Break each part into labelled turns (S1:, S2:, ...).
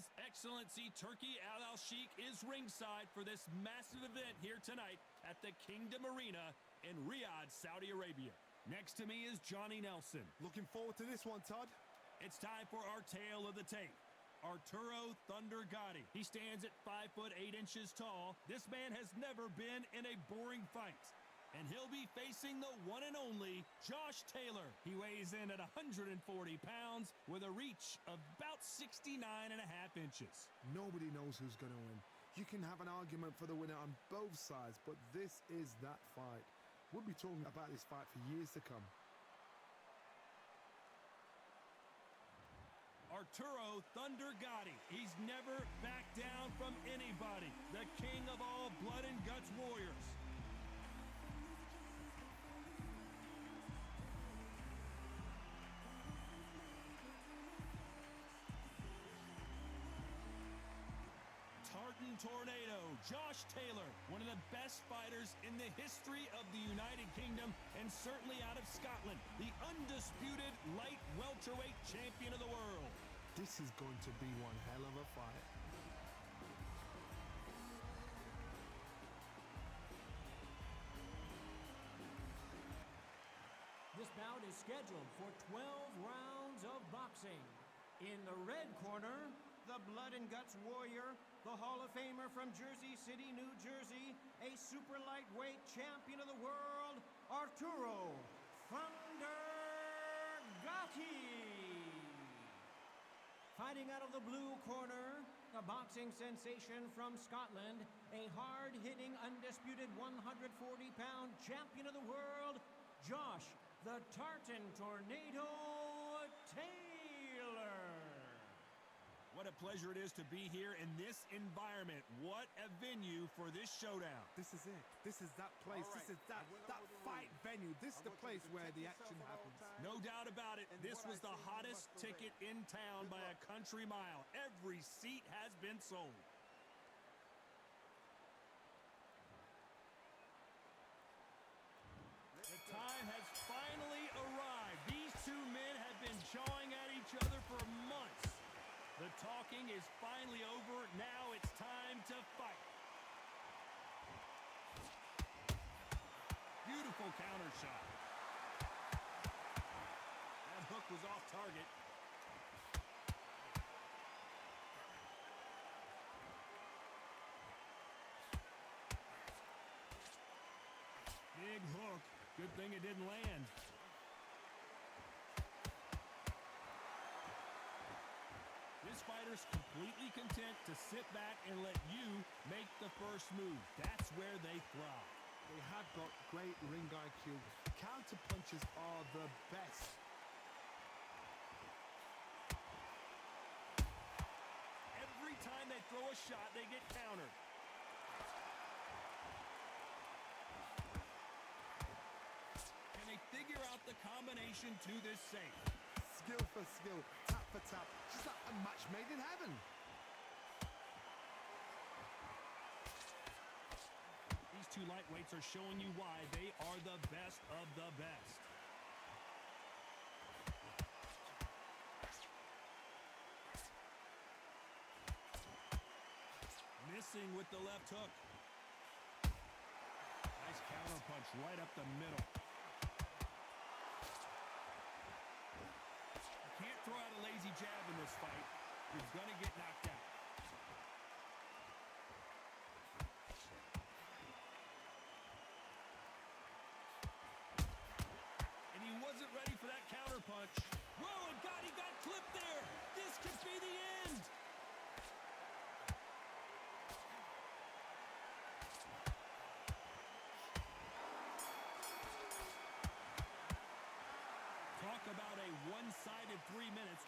S1: His Excellency Turki Al-Sheikh is ringside for this massive event here tonight at the Kingdom Arena in Riyadh, Saudi Arabia. Next to me is Johnny Nelson.
S2: Looking forward to this one, Todd.
S1: It's time for our tale of the tape. Arturo Thunder Gatti. He stands at 5'8" tall. This man has never been in a boring fight. And he'll be facing the one and only Josh Taylor. He weighs in at 140 pounds with a reach of about 69.5 inches.
S2: Nobody knows who's going to win. You can have an argument for the winner on both sides, but this is that fight. We'll be talking about this fight for years to come.
S1: Arturo Thunder Gatti. He's never backed down from anybody. The king of all blood and guts warriors. Tartan Tornado, Josh Taylor, one of the best fighters in the history of the United Kingdom and certainly out of Scotland, the undisputed light welterweight champion of the world.
S2: This is going to be one hell of a fight.
S3: This bout is scheduled for 12 rounds of boxing. In the red corner, the blood and guts warrior, the Hall of Famer from Jersey City, New Jersey, a super lightweight champion of the world, Arturo Thunder Gatti. Fighting out of the blue corner, the boxing sensation from Scotland, a hard-hitting, undisputed 140-pound champion of the world, Josh the Tartan Tornado Taylor.
S1: What a pleasure it is to be here in this environment. What a venue for this showdown.
S2: This is it. This is that place. Right. This is that fight venue. This is the place where the action happens.
S1: No doubt about it. This was the hottest ticket in town by a country mile. Every seat has been sold. The time has finally arrived. These two men have been jawing at each other for months. The talking is finally over. Now it's time to fight. Beautiful counter shot. That hook was off target. Big hook. Good thing it didn't land. This fighter's completely content to sit back and let you make the first move. That's where they thrive.
S2: They have got great ring IQ. Counter punches are the best.
S1: Every time they throw a shot, they get countered. Can they figure out the combination to this safe?
S2: Skill for skill, tap for tap, just like a match made in heaven.
S1: These two lightweights are showing you why they are the best of the best. Missing with the left hook. Nice counter punch right up the middle. Can't throw out a lazy jab in this fight. You're going to get knocked out. And he wasn't ready for that counter punch. Whoa, and he got clipped there. This could be the end. Talk about a one-sided 3 minutes.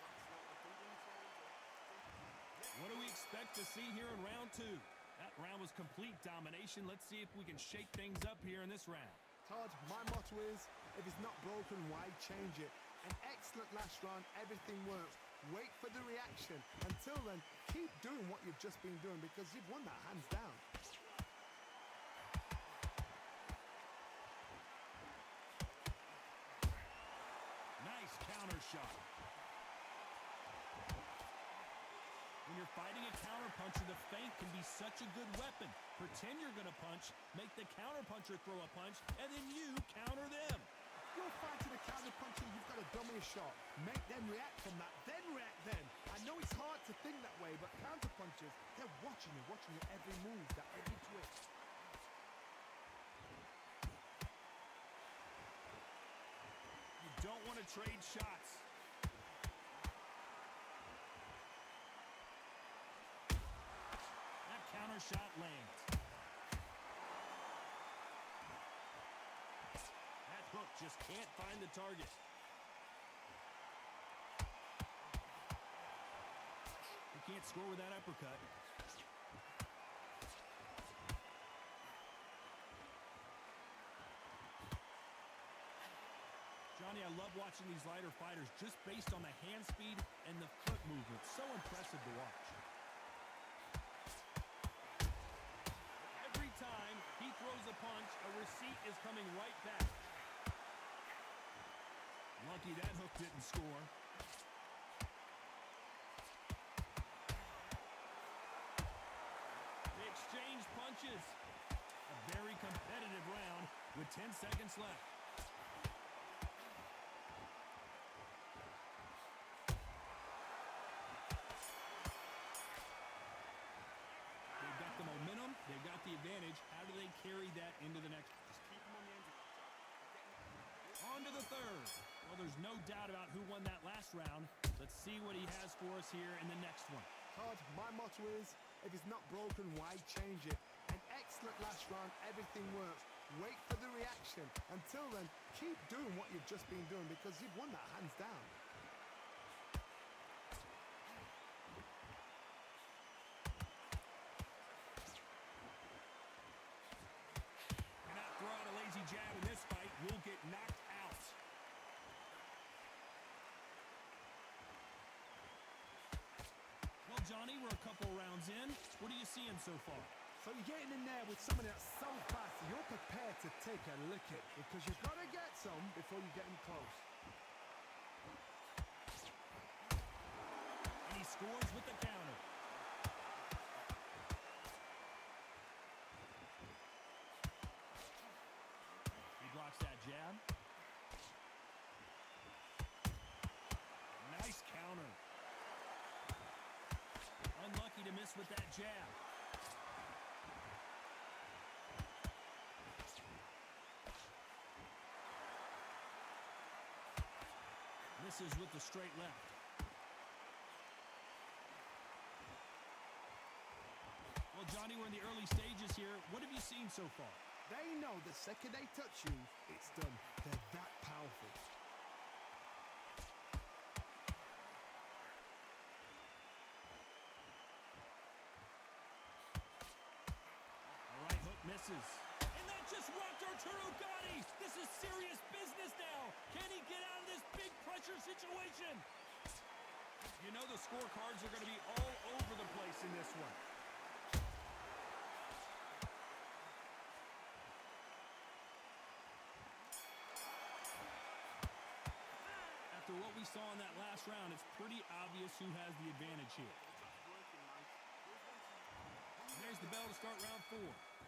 S1: What do we expect to see here in round two? That round was complete domination. Let's see if we can shake things up here in this round.
S2: Todd, my motto is, if it's not broken, why change it? An excellent last round, everything works. Wait for the reaction. Until then, keep doing what you've just been doing because you've won that hands down.
S1: Nice counter shot. When When you're fighting a counterpuncher, the feint can be such a good weapon. Pretend you're going to punch, make the counterpuncher throw a punch, and then you counter them.
S2: You're fighting a counterpuncher, you've got to dummy a shot. Make them react from that, then react then. I know it's hard to think that way, but counterpunchers, they're watching your every move, that every twist.
S1: You don't want to trade shots. That counter shot lands. That hook just can't find the target. He can't score with that uppercut. Johnny, I love watching these lighter fighters just based on the hand speed and the foot movement. So impressive to watch. Every time he throws a punch, a receipt is coming right back. Lucky that hook didn't score. They exchange punches. A very competitive round with 10 seconds left. They've got the advantage. How do they carry that into the next? Just keep them on the end. On to the third. Well, there's no doubt about who won that last round. Let's see what he has for us here in the next one.
S2: Todd, my motto is, if it's not broken, why change it? An excellent last round, everything works. Wait for the reaction. Until then, keep doing what you've just been doing because you've won that hands down.
S1: Jab in this fight, you'll get knocked out. Well, Johnny, we're a couple rounds in. What are you seeing so far?
S2: So you're getting in there with somebody that's so fast, you're prepared to take a licking because you've got to get some before you get in close.
S1: And he scores with the counter. That jab. Nice counter. Unlucky to miss with that jab. Misses with the straight left. Well, Johnny, we're in the early stages here. What have you seen so far?
S2: They know the second they touch you, it's done. They're that powerful.
S1: All right, hook misses. And that just rocked Arturo Gatti. This is serious business now. Can he get out of this big pressure situation? You know the scorecards are going to be all over the place in this one. After what we saw in that last round, it's pretty obvious who has the advantage here. There's the bell to start round 4.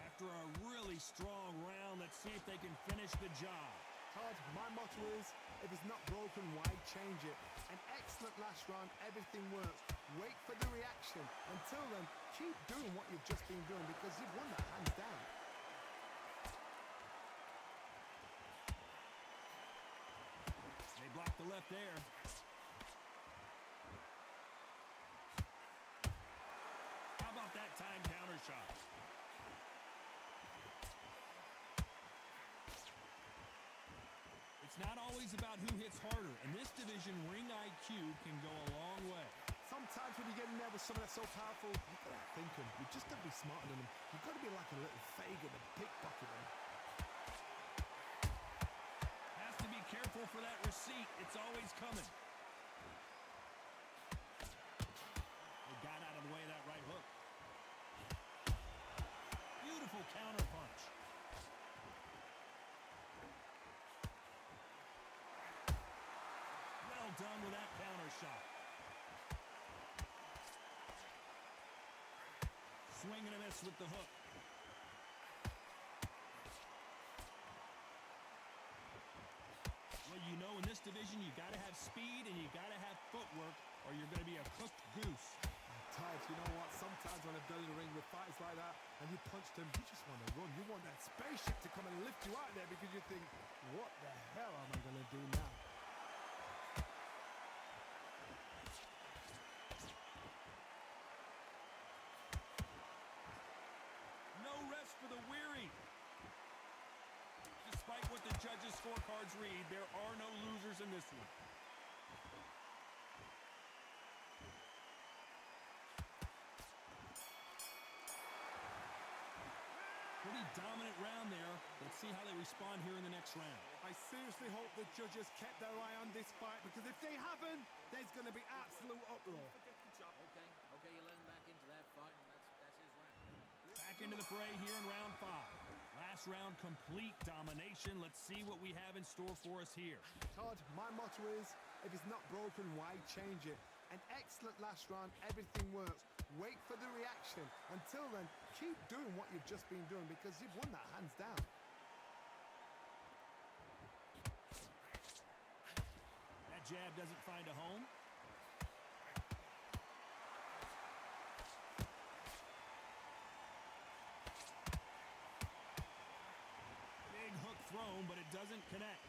S1: After a really strong round, let's see if they can finish the job.
S2: Todd, my motto is, if it's not broken, why change it? An excellent last round, everything works. Wait for the reaction. Until then, keep doing what you've just been doing because you've won that hands down.
S1: Block the left there. How about that time counter shot? It's not always about who hits harder. In this division, ring IQ can go a long way.
S2: Sometimes when you get in there with someone that's so powerful, you've got to think him. You've just got to be smarter than him. You've got to be like a little Fagin and pickpocket him.
S1: Careful for that receipt. It's always coming. They got out of the way of that right hook. Beautiful counter punch. Well done with that counter shot. Swing and a miss with the hook. Well, you know, in this division, you got to have speed and you got to have footwork, or you're going to be a cooked goose.
S2: Tired, you know what? Sometimes when I've done in the ring with fights like that and you punched him, you just want to run. You want that spaceship to come and lift you out there because you think, what the hell am I going to do now?
S1: No rest for the weary. Despite what the judges' scorecards read, there are no losers in this one. Pretty dominant round there. Let's see how they respond here in the next round.
S2: I seriously hope the judges kept their eye on this fight because if they haven't, there's going to be absolute uproar.
S4: Okay, you let him back into that fight, and that's his round.
S1: Back into the fray here in round 5. Last round, complete domination. Let's see what we have in store for us here.
S2: Todd, my motto is, if it's not broken, why change it? An excellent last round, everything works. Wait for the reaction. Until then, keep doing what you've just been doing because you've won that hands down.
S1: That jab doesn't find a home. Big hook thrown, but it doesn't connect.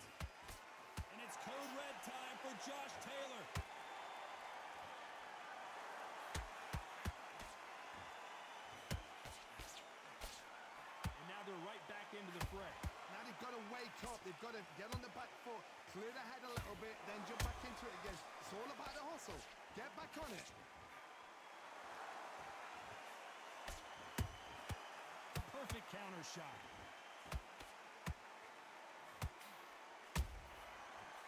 S1: And it's code red time for Josh Taylor. And now they're right back into the fray.
S2: Now they've got to wake up. They've got to get on the back foot, clear the head a little bit, then jump back into it again. It's all about the hustle. Get back on it.
S1: Perfect counter shot.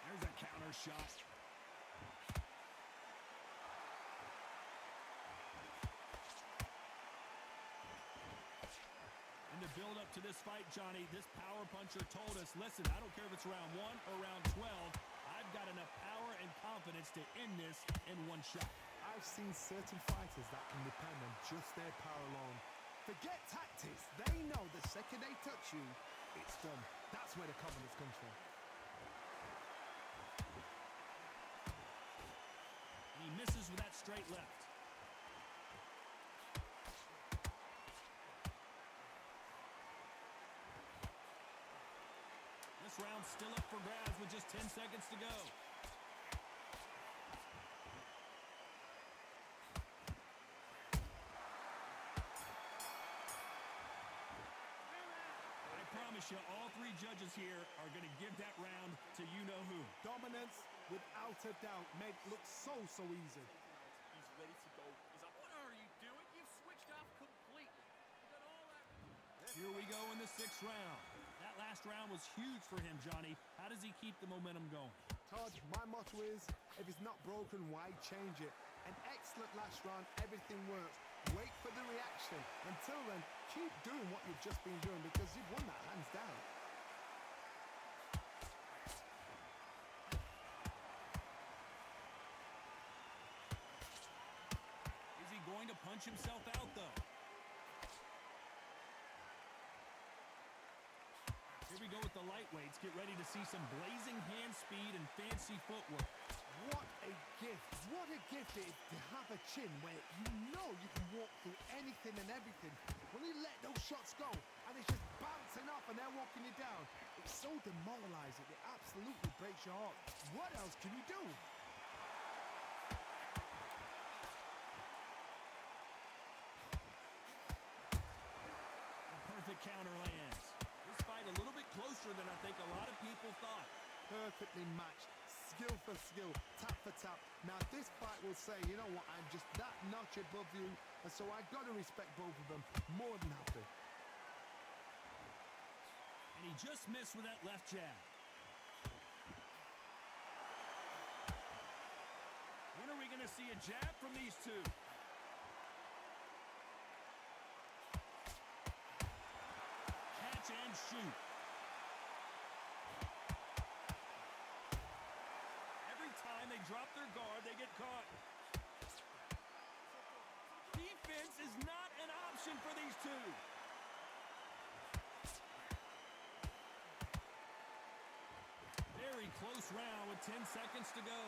S1: There's a counter shot. In the build up to this fight, Johnny, this power puncher told us, listen, I don't care if it's round 1 or round 12, I've got enough power and confidence to end this in one shot.
S2: I've seen certain fighters that can depend on just their power alone. Forget tactics. They know the second they touch you, it's done. That's where the confidence comes from.
S1: And he misses with that straight left. This round's still up for grabs with just 10 seconds to go. I promise you, all 3 judges here are going to give that round to you-know-who.
S2: Dominance, without a doubt, made it look so easy.
S4: He's ready to go. He's like, what are you doing? You've switched off completely. You got all that.
S1: Here we go in the 6th round. That last round was huge for him, Johnny. How does he keep the momentum going?
S2: Todd, my motto is, if it's not broken, why change it? An excellent last round, everything works. Wait for the reaction. Until then, keep doing what you've just been doing because you've won that hands down.
S1: Is he going to punch himself out, though? Here we go with the lightweights. Get ready to see some blazing hand speed and fancy footwork.
S2: What a gift. What a gift it is to have a chin where you know you can walk through anything and everything. When you let those shots go and it's just bouncing off and they're walking you down, it's so demoralizing. It absolutely breaks your heart. What else can you do?
S1: A perfect counter lands. This fight a little bit closer than I think a lot of people thought.
S2: Perfectly matched. Skill for skill, tap for tap. Now this fight will say, you know what, I'm just that notch above you, and so I got to respect both of them. More than happy.
S1: And he just missed with that left jab. When are we going to see a jab from these two? Catch and shoot. Every time they drop their guard, they get caught. Defense is not an option. submission for these two. Very close round with 10 seconds to go.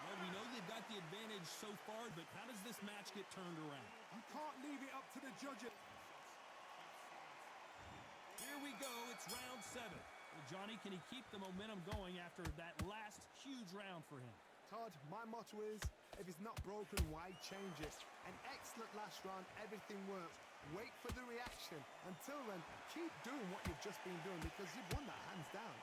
S1: Well, we know they've got the advantage so far, but how does this match get turned around?
S2: You can't leave it up to the judges.
S1: Here we go. It's round 7. Well, Johnny, can he keep the momentum going after that last huge round for him?
S2: Todd, my motto is, if it's not broken, why change it? An excellent last round, everything works. Wait for the reaction. Until then, keep doing what you've just been doing because you've won that hands down.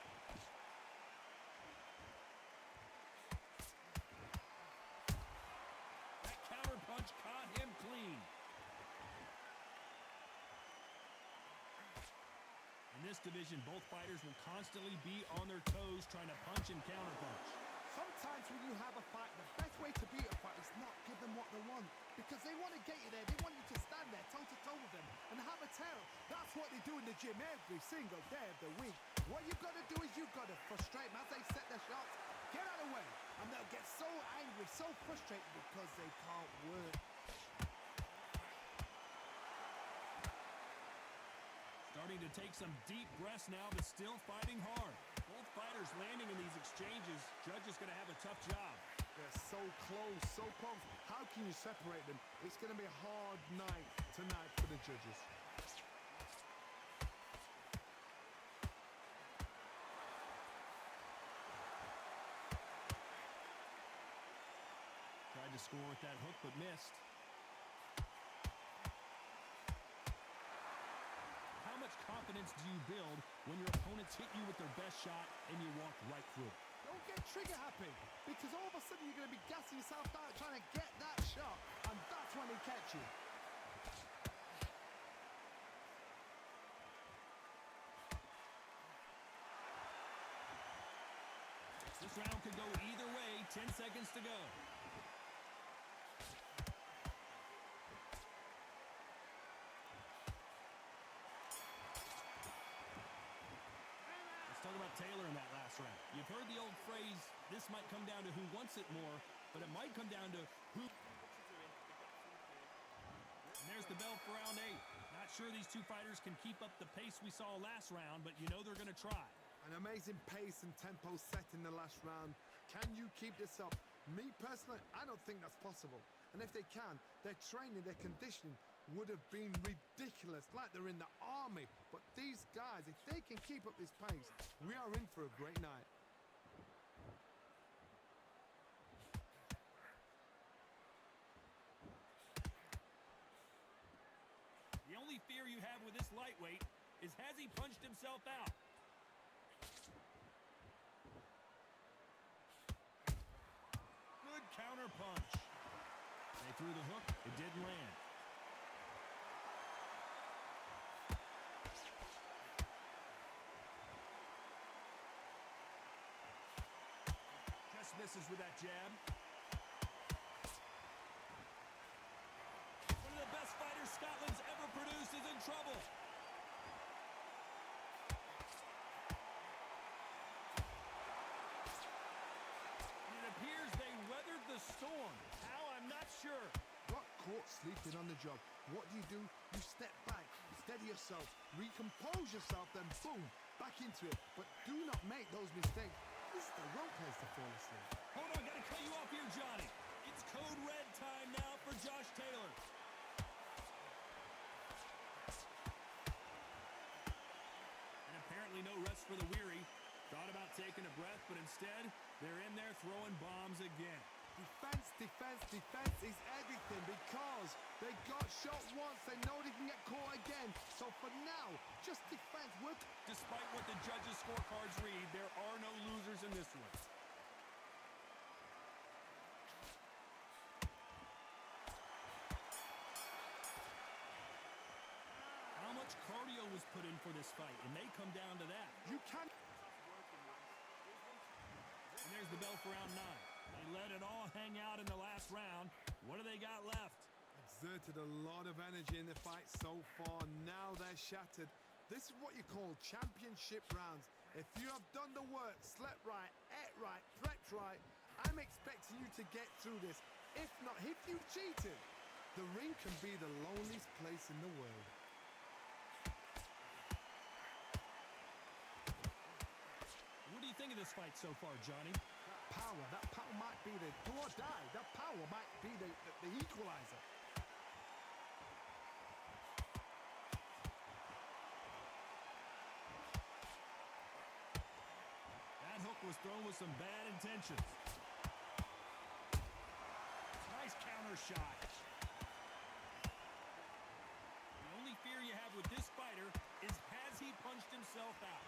S1: That counter punch caught him clean. In this division, both fighters will constantly be on their toes trying to punch and counter punch.
S2: Sometimes when you have a fight, the best way to beat a fight is not give them what they want. Because they want to get you there. They want you to stand there toe-to-toe with them and have a tail. That's what they do in the gym every single day of the week. What you've got to do is you've got to frustrate them as they set their shots. Get out of the way. And they'll get so angry, so frustrated because they can't work.
S1: Starting to take some deep breaths now, but still fighting hard. Both fighters landing in these exchanges. Judge is going to have a tough job.
S2: They're so close, so close. How can you separate them? It's going to be a hard night tonight for the judges.
S1: Tried to score with that hook, but missed. How much confidence do you build when your opponents hit you with their best shot and you walk right through it?
S2: Don't get trigger happy, because all of a sudden you're going to be gassing yourself out trying to get that shot, and that's when they catch you.
S1: This round could go either way. 10 seconds to go. Let's talk about Taylor in that last round. You've heard the old phrase, this might come down to who wants it more, but it might come down to who... And there's the bell for round 8. Not sure these two fighters can keep up the pace we saw last round, but you know they're going to try.
S2: An amazing pace and tempo set in the last round. Can you keep this up? Me personally, I don't think that's possible. And if they can, their training, their conditioning would have been ridiculous, like they're in the army. But these guys, if they can keep up this pace, we are in for a great night.
S1: The only fear you have with this lightweight is has he punched himself out? Good counter punch. They threw the hook. It didn't land. Just misses with that jab. One of the best fighters Scotland's ever produced is in trouble. And it appears they weathered the storm. How? I'm not sure.
S2: Got caught sleeping on the job. What do? You step back, steady yourself, recompose yourself, then boom, back into it. But do not make those mistakes. This is the wrong place to fall asleep.
S1: Hold on, gotta cut you off here, Johnny. It's code red time now for Josh Taylor. And apparently no rest for the weary. Thought about taking a breath, but instead, they're in there throwing bombs again.
S2: Defense, defense, defense is everything because they got shot once. They know they can get caught again. So for now, just defense. Work.
S1: Despite what the judges' scorecards read, there are no losers in this one. How much cardio was put in for this fight? It may come down to that.
S2: You can.
S1: And there's the bell for round 9. They let it all hang out in the last round. What do they got left?
S2: Exerted a lot of energy in the fight so far. Now they're shattered. This is what you call championship rounds. If you have done the work, slept right, ate right, prepped right, I'm expecting you to get through this. If not, if you've cheated, the ring can be the loneliest place in the world.
S1: What do you think of this fight so far, Johnny?
S2: That power might be the do or die. That power might be the equalizer.
S1: That hook was thrown with some bad intentions. Nice counter shot. The only fear you have with this fighter is has he punched himself out?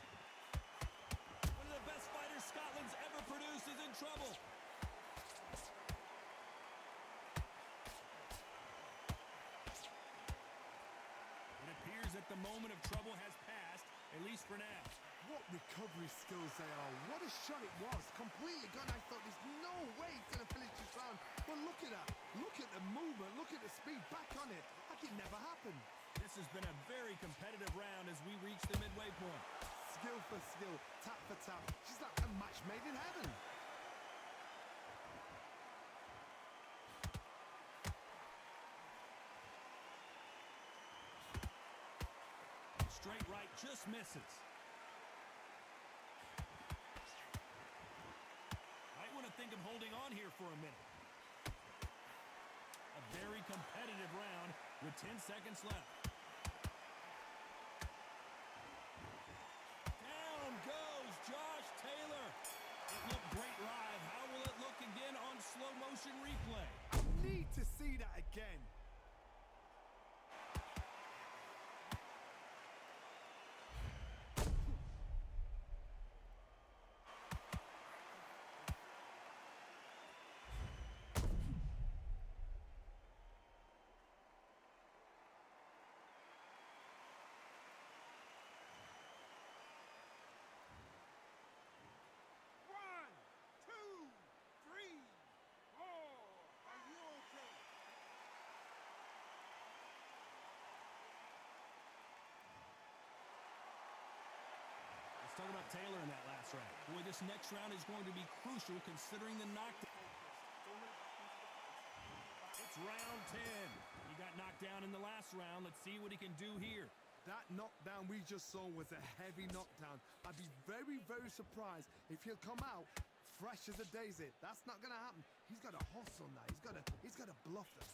S1: One of the best fighters Scotland's ever produced is in trouble. It appears that the moment of trouble has passed, at least for now.
S2: What recovery skills they are. What a shot it was. Completely gone. I thought there's no way he's going to finish this round. But look at that. Look at the movement. Look at the speed. Back on it. Like it never happened.
S1: This has been a very competitive round as we reach the midway point.
S2: Skill for skill. Tap for tap. She's like a match made in heaven.
S1: Straight right just misses. Might want to think of holding on here for a minute. A very competitive round with 10 seconds left. Down goes Josh Taylor. It looked great live. How will it look again on slow motion replay?
S2: I need to see that again.
S1: Let's talk about Taylor in that last round. Boy, this next round is going to be crucial considering the knockdown. It's round 10. He got knocked down in the last round. Let's see what he can do here.
S2: That knockdown we just saw was a heavy knockdown. I'd be very, very surprised if he'll come out fresh as a daisy. That's not going to happen. He's got to hustle on that. He's got to bluff them.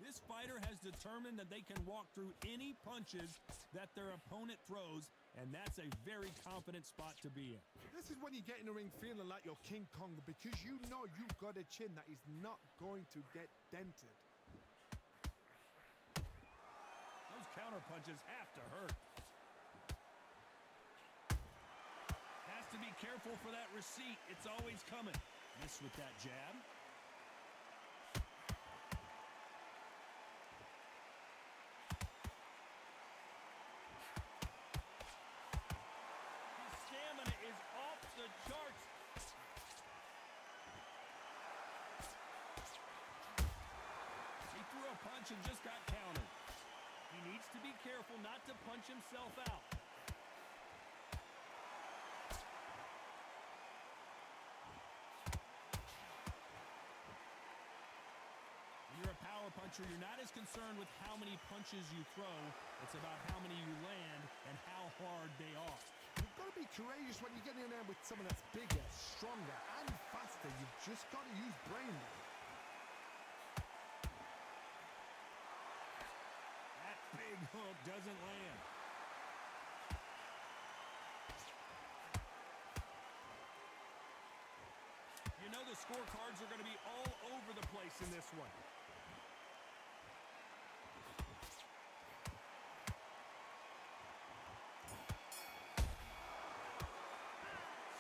S1: This fighter has determined that they can walk through any punches that their opponent throws, and that's a very confident spot to be in.
S2: This is when you get in the ring feeling like you're King Kong because you know you've got a chin that is not going to get dented.
S1: Those counter punches have to hurt. Has to be careful for that receipt. It's always coming. Miss with that jab. And just got countered. He needs to be careful not to punch himself out. When you're a power puncher, you're not as concerned with how many punches you throw. It's about how many you land and how hard they are.
S2: You've got to be courageous when you get in there with someone that's bigger, stronger, and faster. You've just got to use brain.
S1: Big hook doesn't land. You know the scorecards are going to be all over the place in this one.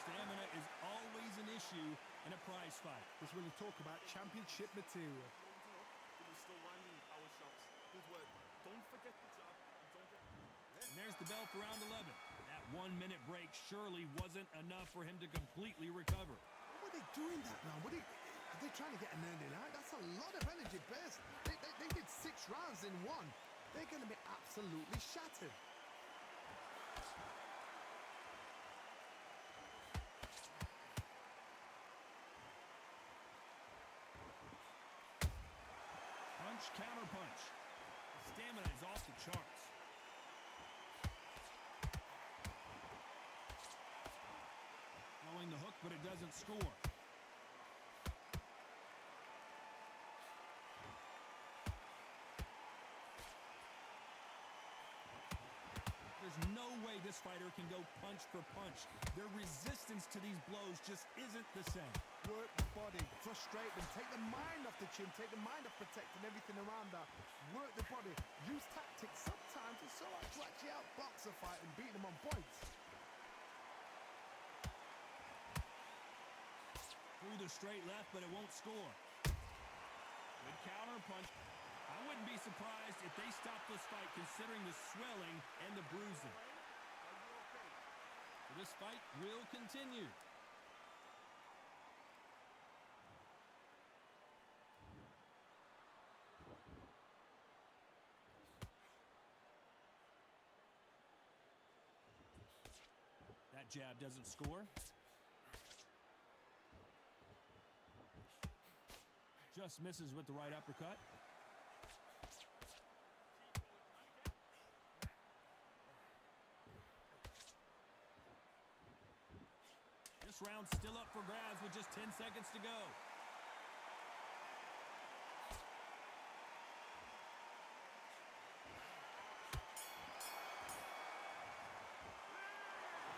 S1: Stamina is always an issue in a prize fight.
S2: This is when you talk about championship material.
S4: But he's still landing power shots. Good work. Don't forget the jab.
S1: And there's the bell for round 11. That 1 minute break surely wasn't enough for him to completely recover.
S2: What are they doing that now? Are they trying to get an early night? That's a lot of energy burst. one, they're going to be absolutely shattered.
S1: Punch, counter punch. Stamina is off the charts. Throwing the hook, but it doesn't score. There's no way this fighter can go punch for punch. Their resistance to these blows just isn't the same.
S2: Work the body, frustrate them, take the mind off the chin, take the mind off protecting everything around that. Work the body, use tactics sometimes to so hard to actually outbox a fight and beat them on points.
S1: Through the straight left, but it won't score. Good counter punch. I wouldn't be surprised if they stop this fight considering the swelling and the bruising. So this fight will continue. That jab doesn't score. Just misses with the right uppercut. This round's still up for grabs with just 10 seconds to go.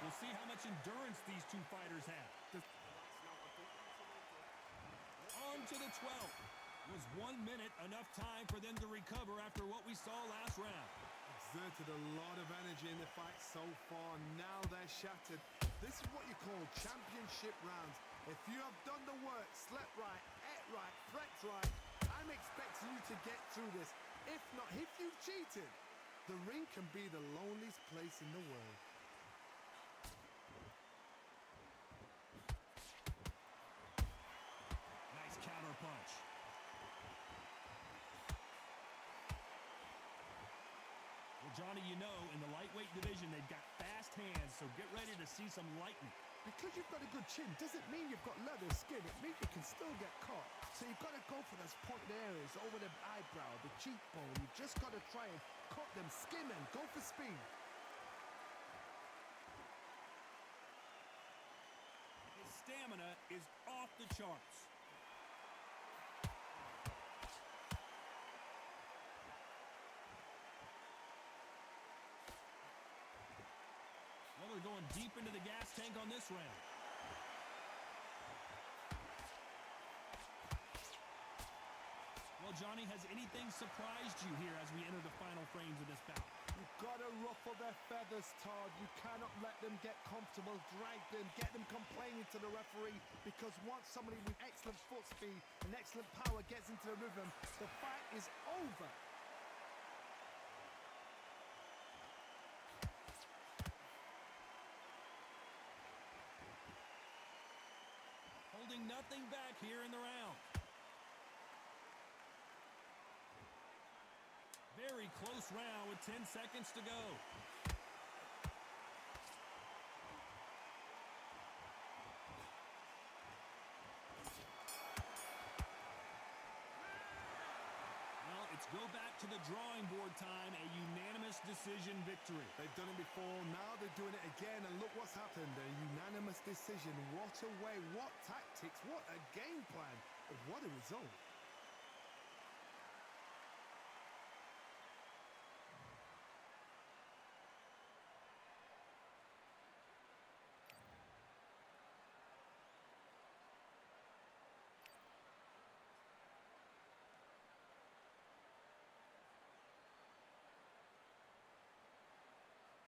S1: We'll see how much endurance these two fighters have. On to the 12th. Was 1 minute enough time for them to recover after what we saw last round?
S2: Exerted a lot of energy in the fight so far. Now they're shattered. This is what you call championship rounds. If you have done the work, slept right, ate right, prepped right, I'm expecting you to get through this. If not, if you've cheated, the ring can be the loneliest place in the world.
S1: Nice counter punch. Well, Johnny, you know, in the lightweight division, they've got fast hands, so get ready to see some lightning.
S2: Because you've got a good chin doesn't mean you've got leather skin. It means you can still get caught. So you've got to go for those pointed areas over the eyebrow, the cheekbone. You've just got to try and cut them, skim them, go for speed.
S1: His stamina is off the charts. Well, they're going deep into the gas tank on this round. Well, Johnny, has anything surprised you here as we enter the final frames of this bout?
S2: You've got to ruffle their feathers, Todd. You cannot let them get comfortable, drag them, get them complaining to the referee, because once somebody with excellent foot speed and excellent power gets into the rhythm, the fight is over.
S1: Holding nothing back here in the round. Very close round with 10 seconds to go. Well, it's go back to the drawing board time, a unanimous decision victory.
S2: They've done it before, now they're doing it again, and look what's happened. A unanimous decision. What a way, what tactics, what a game plan. What a result.